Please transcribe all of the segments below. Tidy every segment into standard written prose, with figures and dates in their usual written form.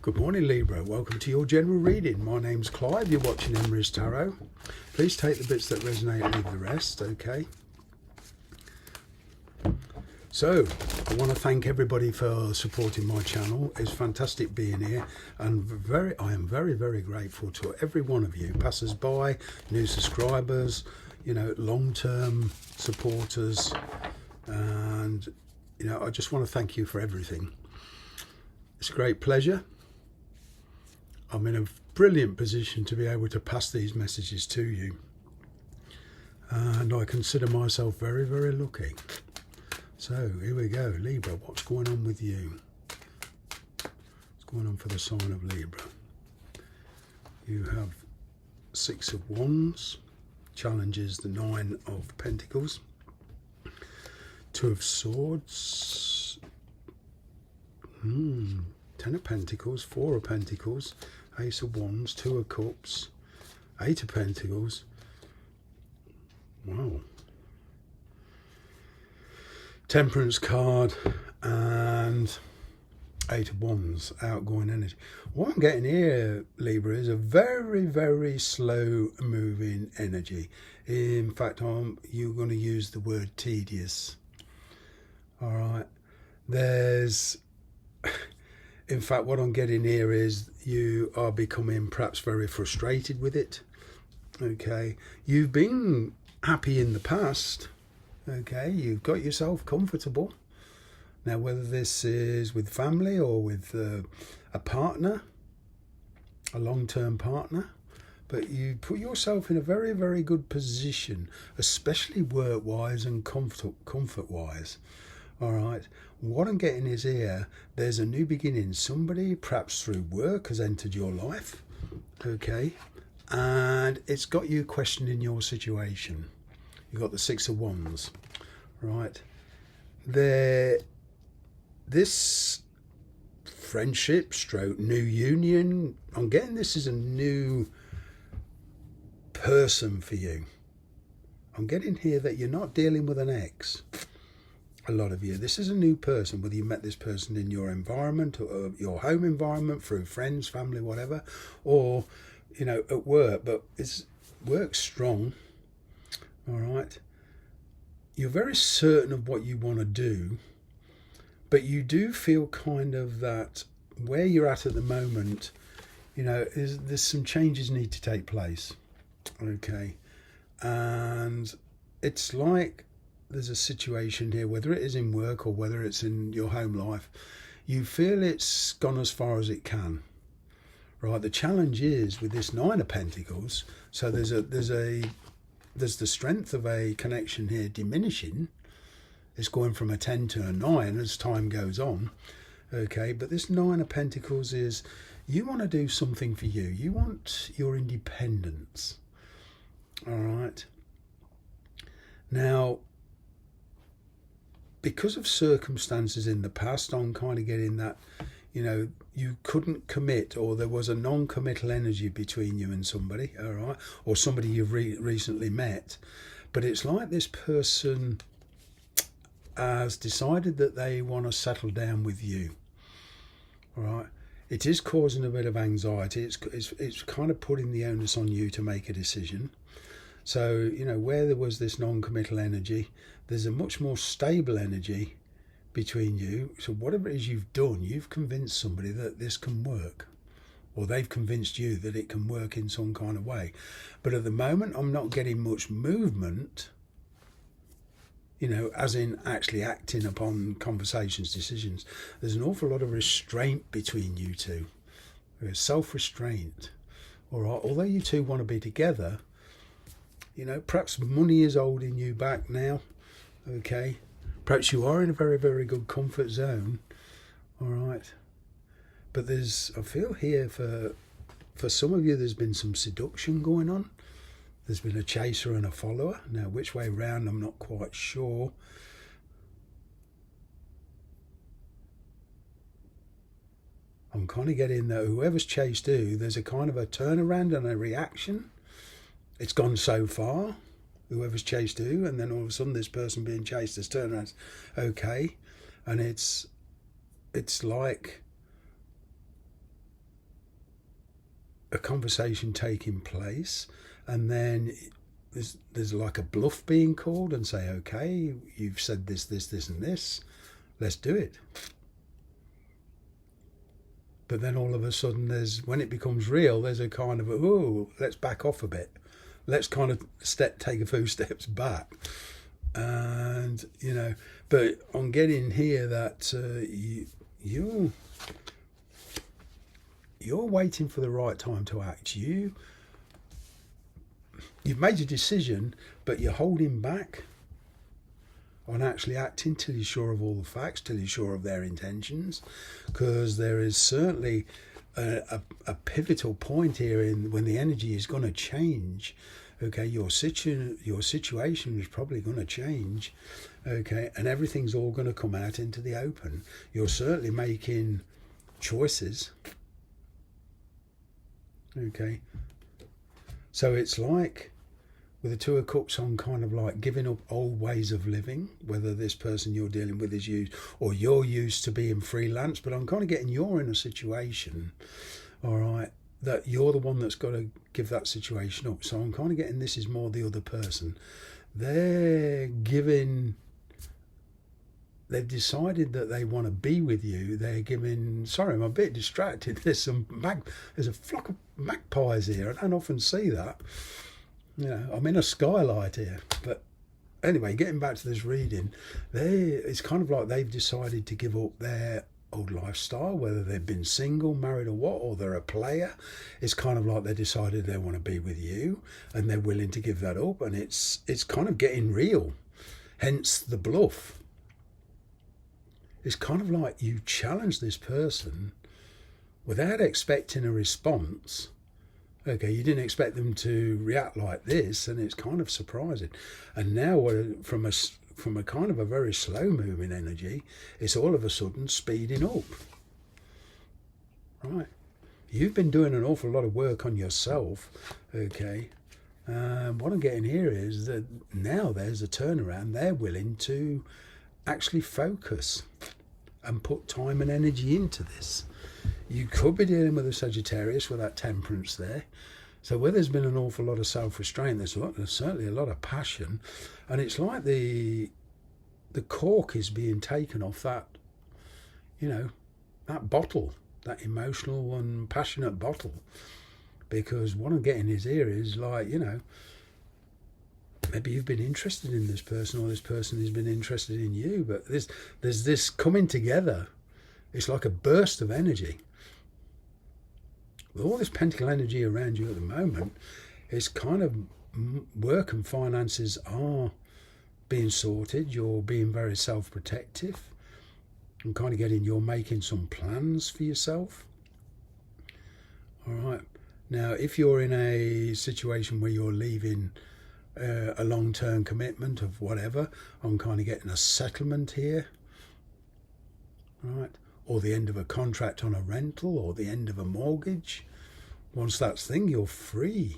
Good morning, Libra. Welcome to your general reading. My name's Clive. You're watching Emery's Tarot. Please take the bits that resonate and leave the rest, okay? So, I want to thank everybody for supporting my channel. It's fantastic being here, and I am very, very grateful to every one of you, passers-by, new subscribers, long-term supporters, and I just want to thank you for everything. It's a great pleasure. I'm in a brilliant position to be able to pass these messages to you, and I consider myself very, very lucky. So here we go. Libra, what's going on with you? What's going on for the sign of Libra? You have Six of Wands, challenges the Nine of Pentacles, Two of Swords, Ten of Pentacles, Four of Pentacles, Ace of Wands, Two of Cups, Eight of Pentacles. Wow. Temperance card and Eight of Wands, outgoing energy. What I'm getting here, Libra, is a very, very slow moving energy. In fact, you're going to use the word tedious. All right. In fact, what I'm getting here is you are becoming perhaps very frustrated with it. Okay. You've been happy in the past. Okay. You've got yourself comfortable. Now, whether this is with family or with a partner, a long-term partner, but you put yourself in a very, very good position, especially work-wise and comfort-wise. All right. What I'm getting is here, there's a new beginning. Somebody, perhaps through work, has entered your life. Okay. And it's got you questioning your situation. You've got the Six of Wands. Right. This friendship stroke new union, I'm getting this is a new person for you. I'm getting here that you're not dealing with an ex. A lot of you, this is a new person, whether you met this person in your environment or your home environment, through friends, family, whatever, or at work, but it's work strong. All right. You're very certain of what you want to do, but you do feel kind of that where you're at the moment, there's some changes need to take place. Okay. And it's like there's a situation here, whether it is in work or whether it's in your home life, you feel it's gone as far as it can. Right. The challenge is with this Nine of Pentacles. So there's the strength of a connection here diminishing. It's going from a 10 to a 9 as time goes on. Okay. But this Nine of Pentacles is you want to do something for you. You want your independence. All right. Now, because of circumstances in the past, I'm kind of getting that, you couldn't commit, or there was a non-committal energy between you and somebody, all right, or somebody you've recently met. But it's like this person has decided that they want to settle down with you, all right. It is causing a bit of anxiety. It's kind of putting the onus on you to make a decision. So, where there was this non-committal energy, there's a much more stable energy between you. So whatever it is you've done, you've convinced somebody that this can work, or they've convinced you that it can work in some kind of way. But at the moment, I'm not getting much movement, as in actually acting upon conversations, decisions. There's an awful lot of restraint between you two. There's self-restraint. All right. Although you two want to be together, perhaps money is holding you back now. Okay. Perhaps you are in a very, very good comfort zone. All right. But I feel here for some of you, there's been some seduction going on. There's been a chaser and a follower. Now, which way round, I'm not quite sure. I'm kind of getting that whoever's chased who, there's a kind of a turnaround and a reaction. It's gone so far, whoever's chased who, and then all of a sudden this person being chased has turned around. Okay. And it's like a conversation taking place, and then there's like a bluff being called, and say, okay, you've said this, and this, let's do it. But then all of a sudden, when it becomes real, there's a kind of, oh, let's back off a bit. Let's kind of take a few steps back. And, but I'm getting here that you're waiting for the right time to act. You've made a decision, but you're holding back on actually acting till you're sure of all the facts, till you're sure of their intentions, because there is certainly a pivotal point here when the energy is going to change. Okay, your situation is probably going to change. Okay, and everything's all going to come out into the open. You're certainly making choices. Okay, so it's like with the Two of Cups on, kind of like giving up old ways of living, whether this person you're dealing with is used, or you're used to being freelance, but I'm kind of getting you're in a situation, all right, that you're the one that's got to give that situation up. So I'm kind of getting this is more the other person. They've decided that they want to be with you. They're giving, sorry, I'm a bit distracted. There's a flock of magpies here. I don't often see that. I'm in a skylight here. But anyway, getting back to this reading, it's kind of like they've decided to give up their old lifestyle, whether they've been single, married or what, or they're a player. It's kind of like they decided they want to be with you and they're willing to give that up, and it's kind of getting real, hence the bluff. It's kind of like you challenge this person without expecting a response. Okay, you didn't expect them to react like this, and it's kind of surprising. And now from a kind of a very slow moving energy, it's all of a sudden speeding up. Right. You've been doing an awful lot of work on yourself. Okay. What I'm getting here is that now there's a turnaround. They're willing to actually focus and put time and energy into this. You could be dealing with a Sagittarius with that temperance there. So where there's been an awful lot of self-restraint, there's certainly a lot of passion. And it's like the cork is being taken off that, that bottle, that emotional and passionate bottle. Because what I'm getting is here is like, maybe you've been interested in this person, or this person has been interested in you. But there's this coming together. It's like a burst of energy. With all this pentacle energy around you at the moment, it's kind of work and finances are being sorted. You're being very self-protective. I'm kind of getting you're making some plans for yourself. All right. Now, if you're in a situation where you're leaving a long-term commitment of whatever, I'm kind of getting a settlement here. All right. Or the end of a contract on a rental, or the end of a mortgage. Once that's thing, you're free.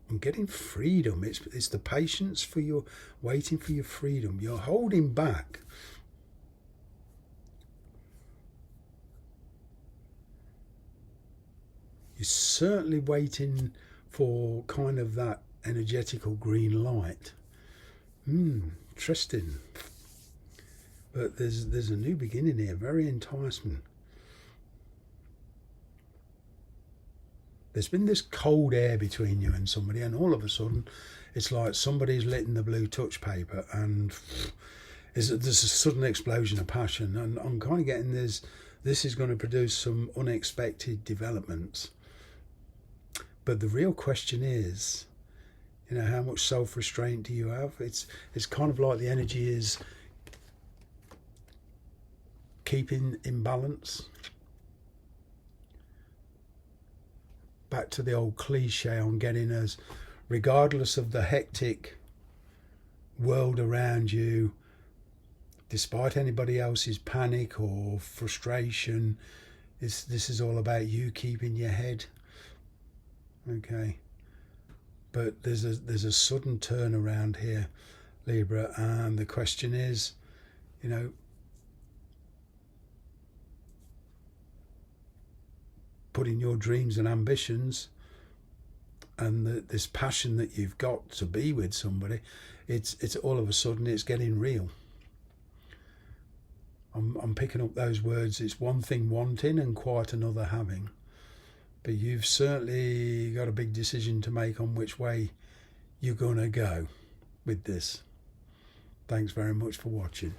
I'm getting freedom. It's the patience for your waiting for your freedom. You're holding back. You're certainly waiting for kind of that energetical green light. Interesting. But there's a new beginning here, very enticement. There's been this cold air between you and somebody, and all of a sudden it's like somebody's lit in the blue touch paper, and there's a sudden explosion of passion. And I'm kind of getting this is going to produce some unexpected developments. But the real question is, how much self-restraint do you have? It's kind of like the energy is keeping in balance. Back to the old cliche on getting us, regardless of the hectic world around you, despite anybody else's panic or frustration, this is all about you keeping your head. Okay. But there's a sudden turnaround here, Libra, and the question is, putting your dreams and ambitions and this passion that you've got to be with somebody, it's all of a sudden it's getting real. I'm picking up those words. It's one thing wanting and quite another having. But you've certainly got a big decision to make on which way you're going to go with this. Thanks very much for watching.